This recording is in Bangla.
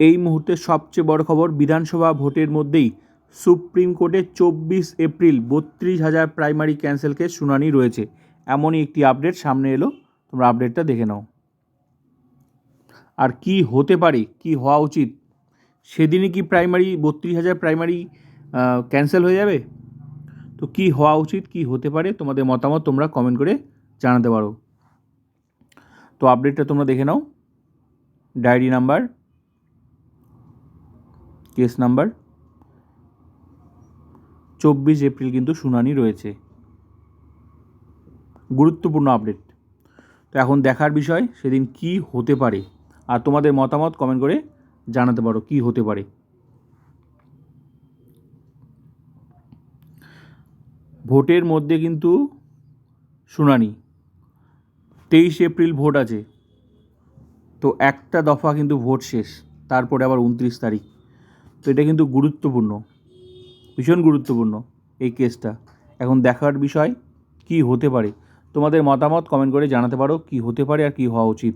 এই মুহূর্তে সবচেয়ে বড় খবর, বিধানসভা ভোটের মধ্যেই সুপ্রিম কোর্টে 24 এপ্রিল 32,000 প্রাইমারি ক্যান্সেল কেস শুনানি রয়েছে। এমনই একটি আপডেট সামনে এলো, তোমরা আপডেটটা দেখে নাও। আর কি হতে পারে, কি হওয়া উচিত, সেদিনই কি 32,000 প্রাইমারি ক্যান্সেল হয়ে যাবে? তো কি হওয়া উচিত, কি হতে পারে, তোমাদের মতামত তোমরা কমেন্ট করে জানাতে পারো। তো আপডেটটা তোমরা দেখে নাও। Diary number, case number 24 April কিন্তু শুনানি রয়েছে। গুরুত্বপূর্ণ আপডেট। তো এখন দেখার বিষয় সেদিন কি হতে পারে, আর তোমাদের মতামত কমেন্ট করে জানাতে পারো কি হতে পারে। ভোটের মধ্যে কিন্তু শুনানি, 23 এপ্রিল ভোট আছে, তো একটা দফা কিন্তু ভোট শেষ, তারপরে আবার 29 তারিখ। তো এটা কিন্তু গুরুত্বপূর্ণ, ভীষণ গুরুত্বপূর্ণ এই কেসটা। এখন দেখার বিষয় কি হতে পারে, তোমাদের মতামত কমেন্ট করে জানাতে পারো কি হতে পারে আর কি হওয়া উচিত।